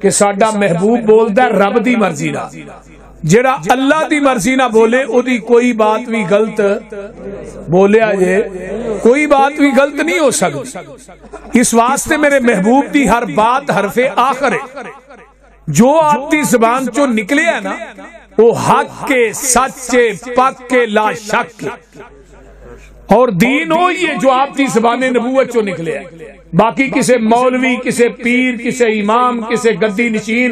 کہ ساڈا محبوب بولدا ہے رب دی مرضی نال، جڑا اللہ دی مرضی نہ بولے او دی کوئی بات بھی غلط بولیا جے کوئی بات بھی غلط نہیں ہو سکتی۔ اس واسطے میرے محبوب دی ہر بات حرف آخر ہے، جو آپ دی زبان چو نکلے ہے نا وہ حق کے، سچ کے، پاک کے، لا شک کے، اور دین وہی ہے جو آپ کی زبان نبوت چو نکلے ہے۔ باقی کسے مولوی، کسے پیر، کسے امام، کسے گدی نشین،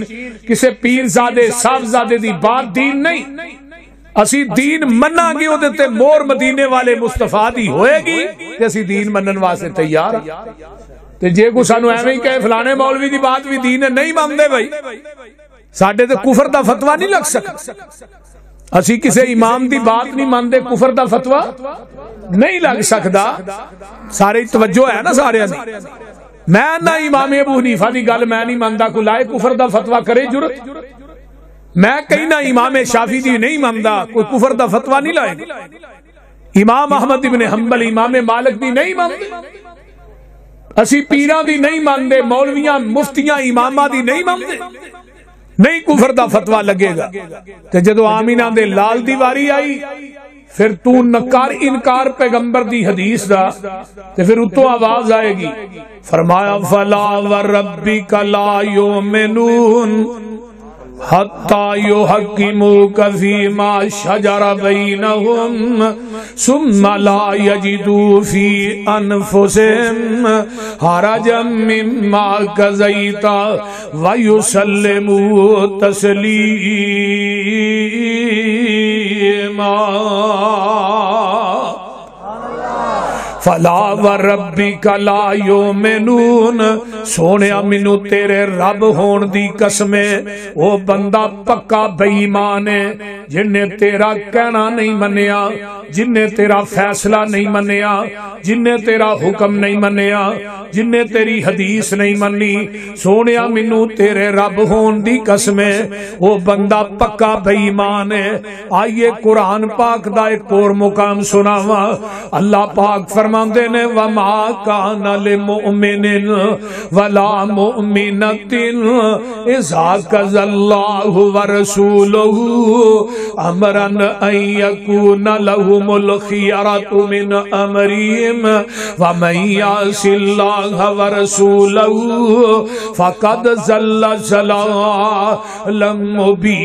کسے پیر زادے، صاحب زادے دی بات دین نہیں۔ اسی دین مننا گے او دیتے مور مدینے والے مصطفیٰ دی ہوئے گی کہ اسی دین منن واسطے تیار تے جے کو سانو ایویں ہی کہے فلانے مولوی دی بات بھی دین ہے، نہیں ماندے بھائی، ساڈے تے کفر دا فتویٰ نہیں لگ سکتا۔ اسی کسے امام دی بات نہیں ماندے، کفر دا فتویٰ نہیں لگ سکتا۔ سارے توجہ ہے نا سارے نے، میں نہ امام ابو حنیفہ دی گل میں نہیں ماندا، کو لائے کفر دا فتویٰ کرے جرت، میں کہیں نہ امام شافعی دی نہیں ماندا، کوئی کفر دا فتویٰ نہیں لائے گا۔ امام احمد ابن حنبل، امام مالک دی نہیں ماندے، اسی پیران دی نہیں ماندے، مولویاں مفتیاں امامہ دی نہیں ماندے، نہیں کفر دا فتویٰ لگے گا۔ تے جدو آمینہ دے لال دی واری آئی پھر تو نکار انکار پیغمبر دی حدیث دا تے پھر اتو آواز آئے گی، فرمایا فلا وربک لا یؤمنون حتی یحکموک فیما شجر بینہم ثم لا یجدوا فی انفسہم حرجا مما قضیت ویسلموا تسلیما۔ فلا وربک لا یؤمنون، سونیا منو تیرے رب ہون دی قسمے وہ بندہ پکا بے ایمان ہے جن نے تیرا کہنا نہیں منیا، جن نے تیرا فیصلہ نہیں منیا، جن نے تیرا حکم نہیں منیا، جن نے تیری حدیث نہیں منی، سونیا منو تیرے رب ہون دی قسمے وہ بندہ پکا بے ایمان ہے۔ آئیے قرآن پاک دا ایک اور مقام سناوا، اللہ پاک فرماندے نے وَمَا كَانَ لِمُؤْمِنٍ وَلَا مُؤْمِنَةٍ إِذَا قَضَى اللَّهُ وَرَسُولُهُ أَمْرًا أَن يَكُونَ لَهُمُ الْخِيَرَةُ مِنْ أَمْرِهِمْ وَمَن يَعْصِ اللَّهَ وَرَسُولَهُ فَقَدْ ضَلَّ ضَلَالًا مُبِينًا۔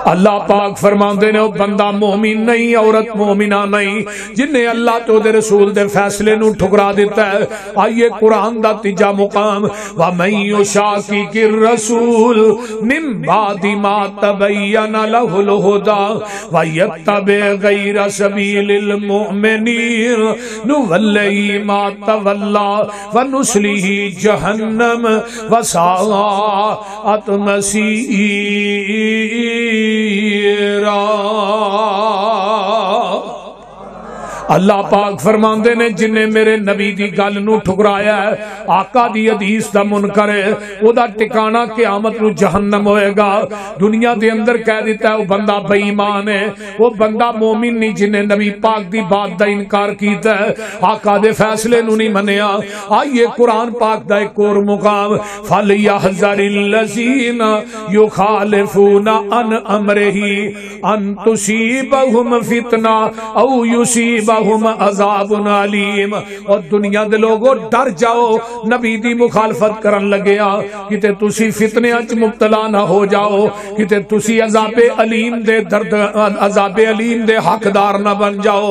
اللہ پاک فرماندے نے بندہ مومن نہیں، عورت مومنہ نہیں جن نے اللہ تو دے رسول دے فیصلے نو ٹھکرا دیتا ہے۔ آئیے قرآن دا تیجا مقام وَمَن يُشَاقِقِ الرَّسُولَ مِن بَعْدِ مَا تَبَيَّنَ لَهُ الْهُدَى وَيَتَّبِعْ غَيْرَ سَبِيلِ الْمُؤْمِنِينَ نُوَلِّهِ مَا تَوَلَّى وَنُصْلِهِ جَهَنَّمَ وَسَاءَتْ مَصِيرًا۔ اللہ پاک فرماندے نے جن نے میرے نبی دی گل نو ٹھکرایا ہے، آقا دی حدیث دا منکر ہے، او دا ٹکانہ قیامت نو جہنم ہوئے گا۔ دنیا دے اندر کہہ دیتا ہے وہ بندہ بے ایمان ہے، وہ بندہ مومن نہیں جن نے نبی پاک دی بات دا انکار کیتا ہے، آقا دے فیصلے نو نہیں منیا۔ آئیے قرآن پاک دا ایک اور مقام فَلْيَحْذَرِ الَّذِينَ يُخَالِفُونَ عَنْ أَمْرِهِ أَن تُصِيبَهُمْ فِتْنَةٌ أَوْ يُصِيبَهُمْ عذاب علیم۔ اور دنیا دے لوگوں ڈر جاؤ، نبی دی مخالفت کرن لگیا کتے تسی فتنے اچ مبتلا نہ ہو جاؤ، کتے تسی عذاب علیم دے درد عذاب علیم دے حقدار نہ بن جاؤ۔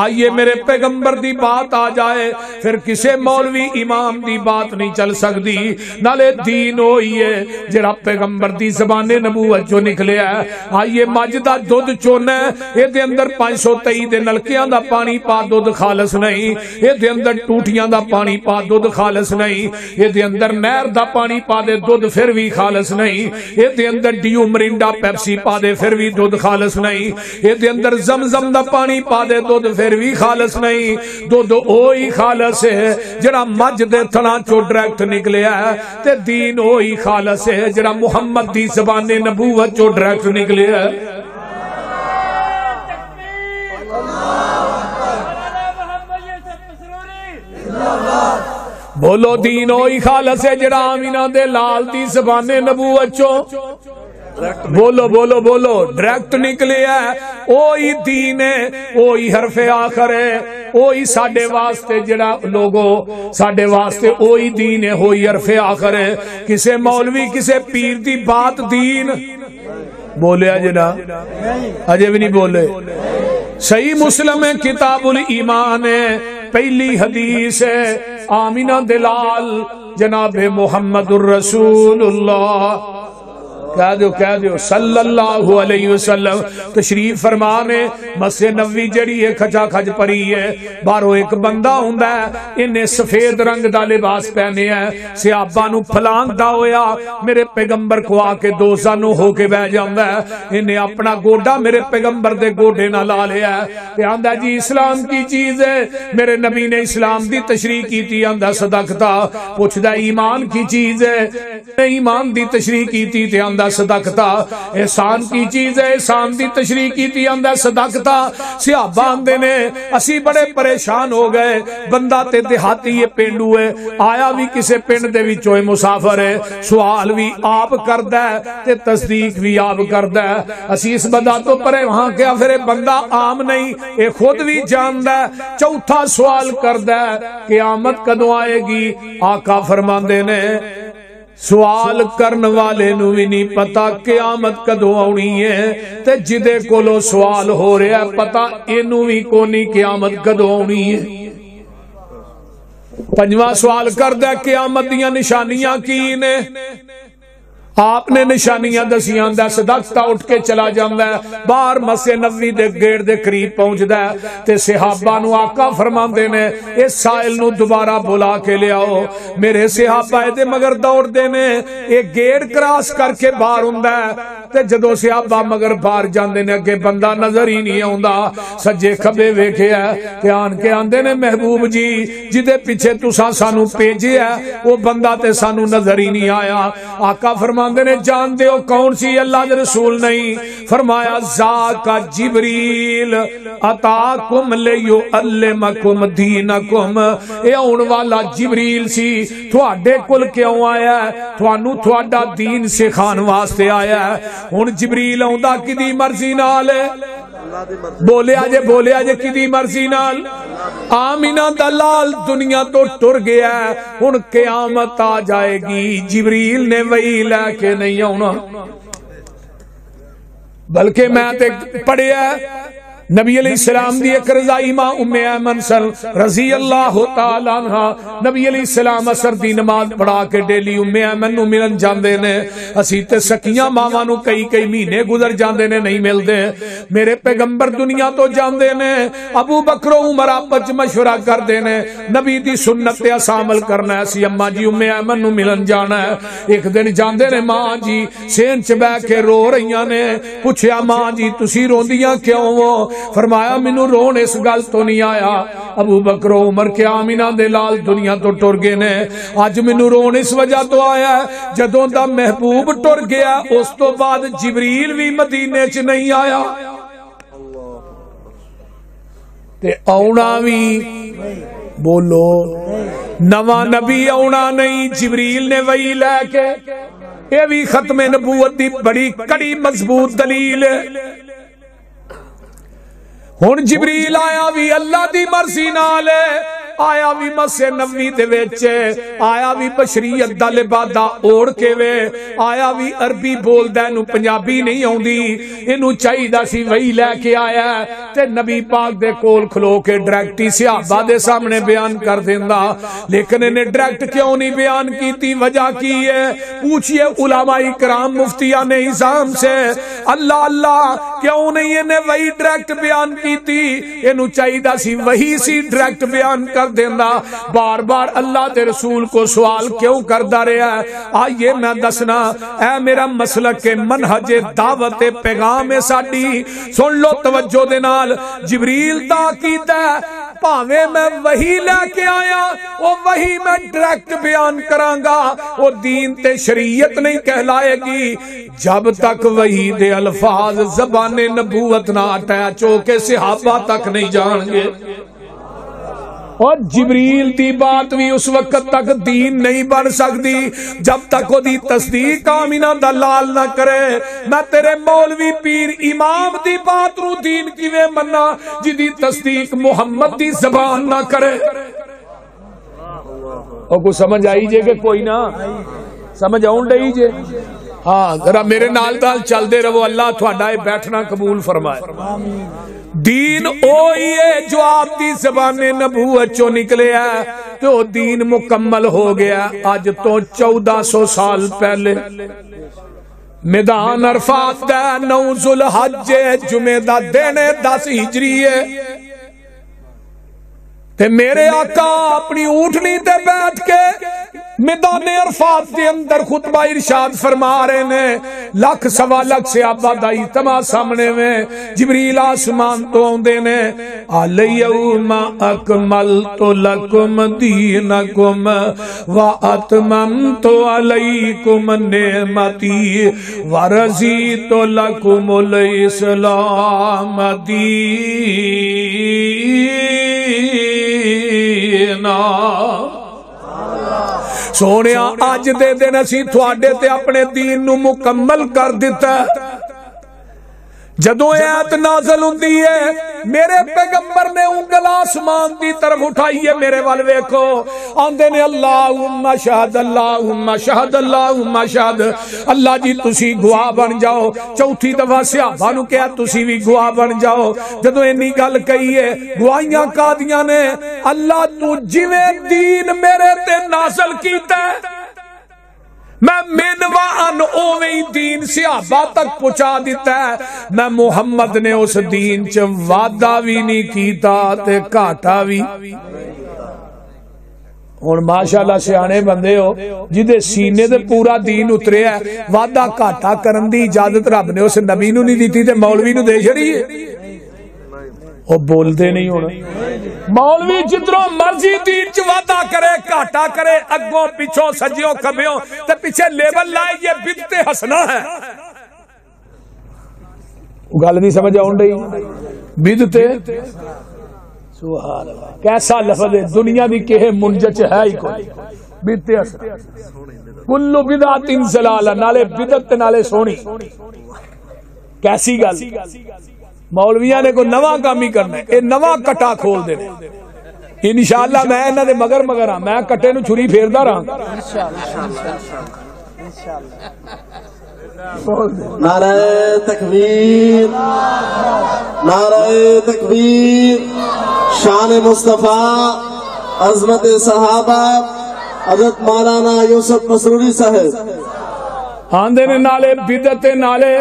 آئیے میرے پیغمبر دی بات آ جائے پھر کسے مولوی امام دی بات نہیں چل سکتی، نالے دین ہوئی ہے جڑا پیغمبر دی زبان نبوت جو نکلے ہے۔ آئیے مجدہ دودھ چونا ہے، اے دے اندر 523 دے نلکیاں دا پانی پا دودھ خالص نہیں، اے دے اندر ٹوٹیاں دا پانی پا دودھ خالص نہیں، اے دے اندر نہر دا پانی پا دے دودھ پھر بھی خالص نہیں، اے دے اندر ڈیو مرنڈا پیپسی پا دے پھر بھی دودھ خالص نہیں، اے دے اندر زمزم دا پانی پا دے دودھ پھر بھی خالص نہیں۔ دودھ اوہی خالص ہے جڑا مجھ دے تھنا چو ڈائریکٹ نکلیا ہے، تے دین اوہی خالص ہے جڑا محمد دی زبان نبوت چو ڈائریکٹ نکلیا ہے۔ بولو دین اوہی خالص ہے جڑا آمینہ دے لال دی زبان نبوت چوں بولو بولو بولو ڈائریکٹ نکلے ہے. اوہی دین ہے, اوہی حرف آخر ہے, اوہی ساڈے واسطے جڑا لوگو ساڈے واسطے اوہی دین ہے, اوہی حرف آخر ہے. کسے مولوی کسے پیر دی بات دین بولے جنا اجے بھی نہیں بولے. صحیح مسلم ہے کتاب الایمان ہے, پہلی حدیث ہے آمینہ دلال جناب محمد الرسول اللہ کہہ دیو صلی اللہ علیہ وسلم تشریف فرمانے. مسجد نبوی جڑی ہے کھچا کھج پری ہے, باہروں ایک بندہ ہوندا ہے انہیں سفید رنگ دا لباس پہنے ہے, صحابہ نو پھلانگدا ہویا میرے پیغمبر کو آ کے دو زانو ہو کے بیٹھ جاندا ہے. انہیں اپنا گوڈا میرے پیغمبر دے گوڈے نہ لا لیا ہے, آندا جی اسلام کی چیز ہے. میرے نبی نے اسلام دی تشریح کی تھی, آندا صدقتا. پوچھدا ایمان کی چیز ہے, ایمان دی تشریح کی تھی تے آندا صدقتا. احسان کی چیز ہے, احسان دی تشریح کی تھی, آندا صدقتا. صحابہ آندے نے اسی بڑے پریشان ہو گئے, بندہ تے دیہاتی یہ پینڈو ہے, آیا بھی کسے پنڈ دے وچوں مسافر ہے, سوال بھی آپ کردا ہے تے تصدیق بھی آپ کردا ہے. اسی اس بندہ تو پرے وہاں کیا پھر بندہ عام نہیں, اے خود بھی جاندا ہے. چوتھا سوال کردا ہے قیامت کدوں آئے گی. آقا فرماندے نے سوال کرن والے نو بھی نہیں پتا قیامت کدوں آنی ہے, تے جدے کولو سوال ہو رہا ہے پتا اینو بھی کونی قیامت کدوں آنی ہے. پنجواں سوال کردا ہے قیامت دیاں نشانیاں کی نے. آپ نے نشانیاں دسیاں, صدقتا اٹھ کے چلا جاندا ہے, باہر مسجد نبوی دے گیٹ دے قریب پہنچدا ہے تے صحابہ نو آقا فرماندے نے اس سائل نو دوبارہ بلا کے لے آؤ. میرے صحابہ دے مگر دوڑ دے نے, اے گیٹ کراس کر کے باہر ہوندا ہے تے جدوں صحابہ مگر باہر جاندے نے اگے بندہ نظر ہی نہیں آوندا. سجے کھبے ویکھیا تے آن کے آندے نے محبوب جی جدے پیچھے تساں سانو بھیجیا او بندہ تے سانو نظر ہی نہیں آیا. آقا فرماندے نے جان دیو کون سی, اللہ دے رسول نہیں. فرمایا ذاک جبریل اتاکم لیعلمکم دینکم, اے اون والا جبریل سی تھوڑے کل کیوں آیا ہے, تھانو تھوڑا دین سکھان واسطے آیا ہے. ہن جبریل آوندا کدی مرضی نال بولے آجے کدی مرضی نال. آمینہ دلال دنیا تو ٹر گیا ہے, ہن قیامت آ جائے گی جبریل نے وہی لے کے نہیں آنا. بلکہ میں تے پڑھیا نبی علیہ السلام دی ایک رضائی ماں ام ایمن رضی اللہ تعالیٰ عنہ, نبی علیہ السلام اثر دی نماز پڑھا کے ڈیلی ام ایمن نو ملن جاندے نے. اسی تے سکیاں ماواں نو کئی مہینے گزر جاندے نے نہیں ملدے. میرے پیغمبر دنیا تو جاندے نے, ابو بکر و عمر آپس مشورہ کردے نے نبی دی سنت تے اساں عمل کرنا ہے. اسی اماں جی ام ایمن نو ملن جانا ہے. ایک دن جاندے نے, ماں جی سین چ بیٹھ کے رو رہیاں نے. پوچھیا ماں جی تسی روندیاں کیوں ہو؟ فرمایا مینوں رون اس گل تو نہیں آیا, ابو بکر و عمر کے آمینہ دے لال دنیا تو ٹر گئے نے. اج مینوں رون اس وجہ تو آیا جدوں دا محبوب ٹر گیا اس تو بعد جبریل بھی مدینے چ نہیں آیا تے آونا بھی بولو نواں نبی آونا نہیں, جبریل نے وہی لے کے. یہ بھی ختم نبوت دی بڑی کڑی مضبوط دلیل ہے. ہن جبریل آیا بھی اللہ دی مرضی نال, آیا بھی مسجد نبوی دے وچ, آیا بھی بشریت دا لبادہ اوڑھ کے وے, آیا بھی عربی بولدا اینو پنجابی نہیں آوندی, اینو چاہیدا سی وہی لے کے آیا تے نبی پاک دے کول کھلو کے ڈائریکٹ ہی صحابہ دے سامنے بیان کر دیندا. لیکن انہیں ڈائریکٹ کیوں نہیں بیان کیتی؟ وجہ کی ہے پوچھئے علماء کرام مفتیان نظام سے, اللہ اللہ کیوں نہیں انہیں وہی ڈائریکٹ بیان کیتی؟ اینو چاہیدا سی وہی سی ڈائریکٹ بیان کر دینا. بار بار اللہ دے رسول کو سوال کیوں کردا رہا ہے؟ آئیے میں دسنا, اے میرا مسلک کے منہج دعوت پیغام ساڈی سن لو توجہ دے نال. جبریل دا کیتا پاوے میں وہی لے کے آیا وہ وہی میں ڈائریکٹ بیان کراں گا, وہ دین تے شریعت نہیں کہلائے گی جب تک وہی دے الفاظ زبان نبوت نہ اٹیچ ہو کے صحابہ تک نہیں جان گے. اور جبریل دی بات بھی اس وقت تک دین نہیں بن سکتی جب تک وہ دی تصدیق آمینہ دا لال نہ کرے. میں تیرے مولوی پیر امام دی بات رو دین کیویں مننا جی دی تصدیق محمد دی زبان نہ کرے. اور کو سمجھ آئی جے کہ کوئی نہ سمجھ آؤں ڈئی جے. ہاں ذرا میرے نال دال چل دے رہو. اللہ تھوڑا بیٹھنا قبول فرمائے. دین اوہی ہے جو آپ دی زبان نبوت چو نکلے ہے تو دین مکمل ہو گیا. آج تو 1400 سال پہلے میدان عرفات دا 9 ذوالحج جمعہ دا دن 10 ہجری ہے تے میرے آقا اپنی اونٹنی تے بیٹھ کے میدان عرفات کے اندر خطبہ ارشاد فرما رہے ہیں. لاکھ سوا لاکھ سے آبادائی تمام سامنے میں جبریل آسمان تو آندے نے الیوم اکملت لکم دینکم واتممت علیکم نعمتی ورضیت لکم الاسلام دینا. سونیا آج دے دن اسی تھوڑے تے اپنے دین نو مکمل کر دیتا ہے. جدو ایت نازل ہوندی ہے میرے پیغمبر نے انگل آسمان دی طرف اٹھائی ہے میرے والوے کو آندے نے اللہم شہد اللہم شہد اللہم شہد. اللہ جی تسی گواہ بن جاؤ. چوتھی دفعہ صحابہ نو کہا تسی بھی گواہ بن جاؤ. جدو اینی گل کہی ہے گواہیاں کا دیاں نے اللہ تو جویں دین میرے تے نازل کیتا ہے میں منوان اوویں دین صحابہ تک پہنچا دیتا ہے. میں محمد نے اس دین چ وعدہ بھی نہیں کیتا تے گھاٹا بھی. ہن ماشاءاللہ سیانے بندے ہو جدے سینے تے پورا دین اترے ہے وعدہ گھاٹا کرن دی اجازت رب نے اس نبی نو نہیں دیتی تے مولوی نو دے چھڑی ہے. وہ بولتے نہیں ہونا. مولوی جتروں مرضی دین چ وعدہ کرے گھاٹا کرے اگوں پیچھوں سجیوں کھبیوں تے پیچھے لیبل لائے یہ بدعت حسنہ ہے. گل نہیں سمجھ آؤں ڈئی. بدعت سبحان اللہ کیسا لفظ ہے دنیا دی کہ منجچ ہے ہی کوئی. بدعت حسنہ کل بدعت ضلالہ نالے بدعت نالے سونی. کیسی گل مولویاں نے کوئی نواں کام ہی کرنا ہے. اے نواں کٹا کھول دے انشاءاللہ. میں انہاں دے مگر مگر ہاں میں کٹے نو چھری پھیردا رہاں نعرہ تکبیر نعرہ تکبیر. شان مصطفیٰ عظمت صحابہ حضرت مولانا یوسف مسروری صاحب آندے نے نالے بدعت نالے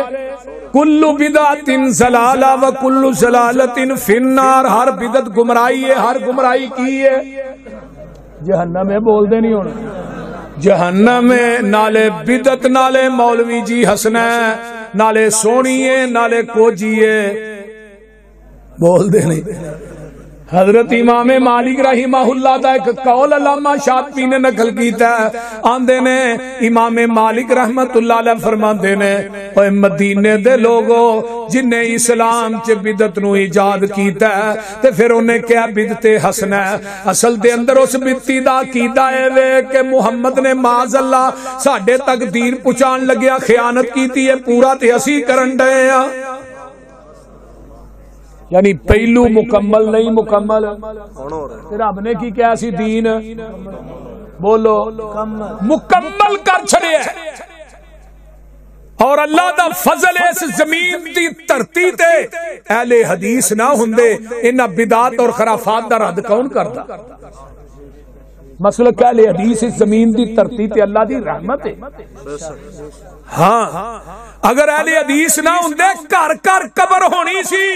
کلو بدعت ضلالہ و کلو ضلالت فی النار. ہر بدعت گمراہی ہے ہر گمراہی کی ہے جہنم میں. بول دے نہیں ہونا جہنم میں. نالے بدعت نالے مولوی جی ہسنا نالے سونی ہے نالے کوجی ہے. بول دے نہیں. حضرت امام مالک رحمہ اللہ دا ایک قول علامہ شاطبی نے نقل کیتا ہے. آندے نے امام مالک رحمت اللہ علیہ فرماندے نے اے مدینے دے لوگو جن نے اسلام چ بدعت نو ایجاد کیتا ہے تے پھر انہیں کیا بدعت حسنہ ہے. اصل دے اندر اس بدعت دا عقیدہ ہے کہ محمد نے معاذ اللہ ساڈے تک دین پہنچان لگیا خیانت کیتی ہے پورا تے اسی کرن ڈے ہاں. یعنی پہلو مکمل نہیں مکمل رب نے کی کیا سی دین بولو مکمل کر چھڑے. اور اللہ دا فضل اس زمین دی دھرتی تے اہل حدیث نہ ہوندے انہاں بدعات اور خرافات دا رد کون کردا. مسئلہ کہ اہل حدیث اس زمین دی دھرتی تے اللہ دی رحمت ہے. ہاں اگر اہل حدیث نہ ہوندے گھر گھر قبر ہونی سی.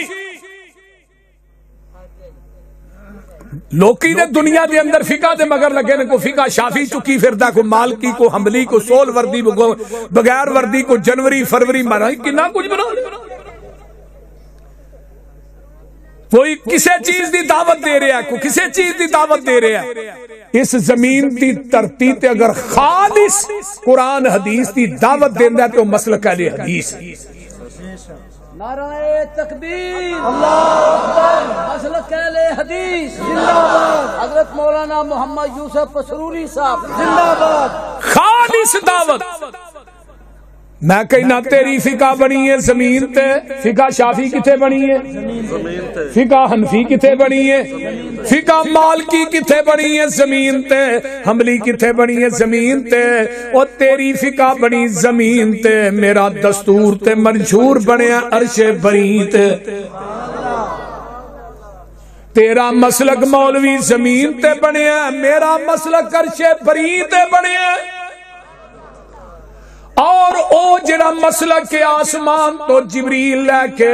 لوکی نے دنیا دے اندر فقہ دے مگر لگے نے کو فقہ شافی چکی پھردا کو مالکی کو حنبلی کو سول وردی بغیر وردی کو جنوری فروری مارا کنا کچھ بنا. کوئی کسے چیز دی دعوت دے رہا ہے کوئی کسے چیز دی دعوت دے رہا ہے. اس زمین دی دھرتی تے اگر خالص قرآن حدیث دی دعوت دیندا ہے تو مسلک اہل حدیث. نعرہ تکبیر اللہ اکبر مسلک اہل حدیث زندہ باد. حضرت مولانا محمد یوسف پسروری صاحب زندہ باد. خالص دعوت. میں کہنا تیری فقہ بنی ہے زمین تے، فقہ شافی کتے بنی ہے؟ فقہ حنفی کتے بنی ہے؟ فقہ مالکی کتے بنی ہے؟ زمین تے. حنبلی کتے بنی ہے؟ زمین تے. او تیری فقہ بنی زمین تے، میرا دستور تے منشور بنیا عرش بری تے. تیرا مسلک مولوی زمین تے بنیا، میرا مسلک عرش بری تے بنیا. اور او جڑا مسلک کے آسمان تو جبریل لے کے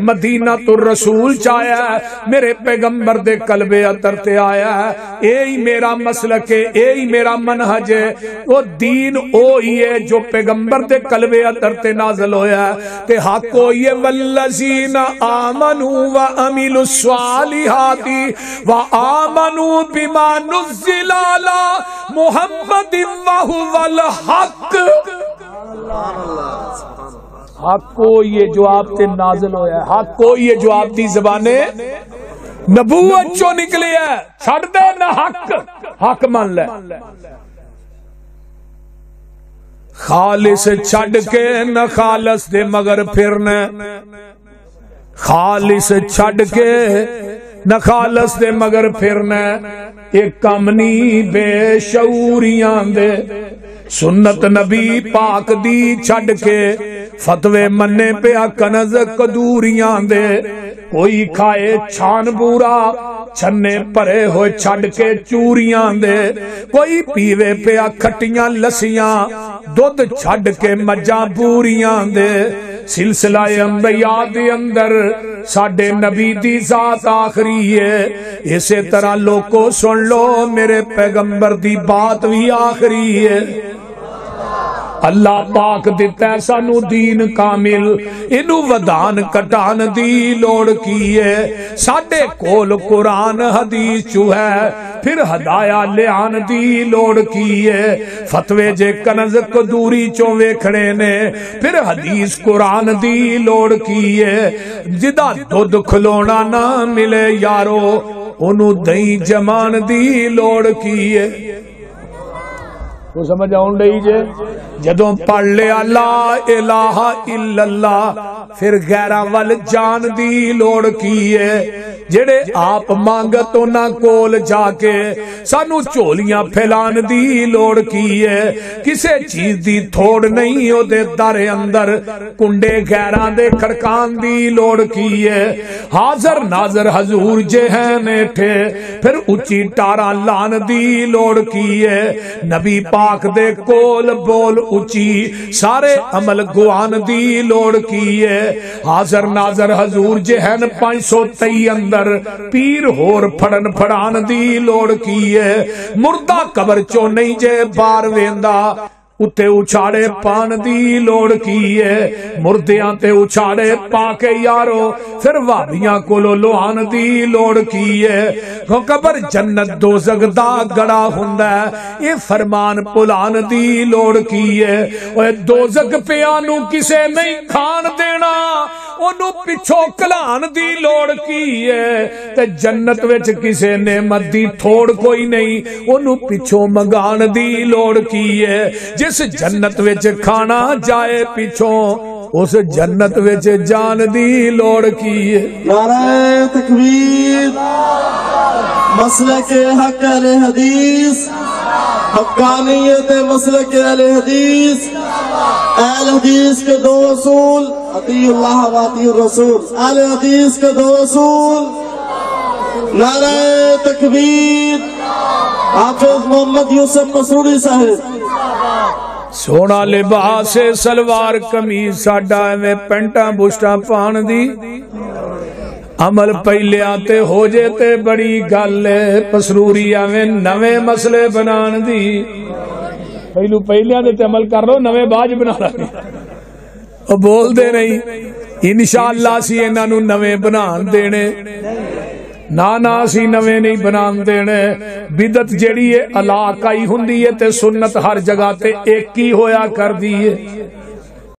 مدینہ تو رسول چایا ہے، میرے پیغمبر دے قلب اطہر تے آیا ہے. اے ہی میرا مسلک ہے، اے ہی میرا منہج ہے. وہ دین او ہی ہے جو پیغمبر دے قلب اطہر تے نازل ہویا ہے. تے حق ہوئی ہے والذین آمنوا وعملوا الصالحات وآمنوا بما نزل علی محمد وهو الحق. حق کو یہ جو آپ تے نازل ہویا ہے، حق کو یہ جو آپ دی زبانے نبوت چو نکلی ہے. چھڑ دے نہ حق، حق مان لے. خالص چھڑ کے نہ خالص دے مگر پھرنے، خالص چھڑ کے نہ خالص دے مگر پھرنے. ایک کمنی بے شعوریاں دے سنت نبی پاک دی چھڑ کے فتوے منے پیا کنز کدوریاں دے. کوئی کھائے چھان بورا چھنے پرے ہوئے چھڑ کے چوریاں دے. کوئی پیوے پیا کھٹیاں لسیاں دودھ چھڑ کے مجاں بوریاں دے. سلسلہ انبیاء دے اندر ساڈے نبی دی ذات آخری ہے. اسی طرح لوگوں سن لو میرے پیغمبر دی بات بھی آخری ہے. اللہ پاک دیتا ہے سانو دین کامل، انو ودان کٹان دی لوڑ کی ہے. ساڈے کول قرآن حدیث چو ہے، پھر ہدایا لیان دی لوڑ کی ہے. فتوے جے کنز قدوری چو ویکھنے نے، پھر حدیث قرآن دی لوڑ کی ہے. جدا دودھ کھلونا نہ ملے یارو، انو دہی جمان دی لوڑ کی ہے. تو سمجھ آؤں رہی جے جدوں پڑھ لیا لا الہ الا اللہ، پھر غیرہ وال جان دی لوڑ کی ہے. جڑے آپ مانگتوں نہ کول جا کے سانو چولیاں پھیلان دی لوڑ کی ہے. کسے چیز دی تھوڑ نہیں او دے در اندر، کنڈے غیران دے کھڑکان دی لوڑ کی ہے. حاضر ناظر حضور جے ہیں نیٹھے، پھر اچھی ٹارا لان دی لوڑ کی ہے. نبی پاک دے کول بول اچھی سارے عمل گوان دی لوڑ کی ہے. حاضر ناظر حضور جے ہیں 523 اندر، پیر ہور پھڑن پھڑان دی لوڑ کی ہے. مردہ قبر چو نہیں جے بار ویندا، اتے اچھاڑے پان دی لوڑ کی ہے. مردیاں تے اچھاڑے پا کے یارو، پھر وادیاں کولو لوہان دی لوڑ کی ہے. قبر جنت دوزخ دا گڑا ہوندا ہے، یہ فرمان پلان دی لوڑ کی ہے. اوے دوزخ پیانو کسے نہیں کھان دینا، انو پچھو کلان دی لوڑ کی ہے. تے جنت وچ کسے نعمت دی تھوڑ کوئی نہیں، انو پچھو منگان دی لوڑ کی ہے. جس جنت وچ کھانا جائے پیچھوں، اس جنت وچ جان دی لوڑ کی ہے. نعرہ تکبیر. مسلک حق اہل حدیث، حقانیت مسلک اہل حدیث. اہل حدیث کے دو اصول، اطیع اللہ و اطیع الرسول. اہل حدیث کے دو اصول. نعرہ تکبیر. حافظ محمد یوسف پسروری صاحب. سونا لباس سلوار قمیض ساڈا میں پینٹاں بوشٹاں پان دی، عمل پہلے آتے ہو جے تے بڑی گل ہے. پسروری میں نویں مسئلے بنان دی، پہلے دے تے عمل کر لو، نویں باج بنا رہے بول دے نہیں. انشاءاللہ سی انہاں نو نویں بنان دینے، نانا سی نویں نہیں بنان دینے. بدعت جیڑی ہے علاقائی ہوندی ہے تے سنت ہر جگہ تے ایک ہی ہویا کر دی ہے.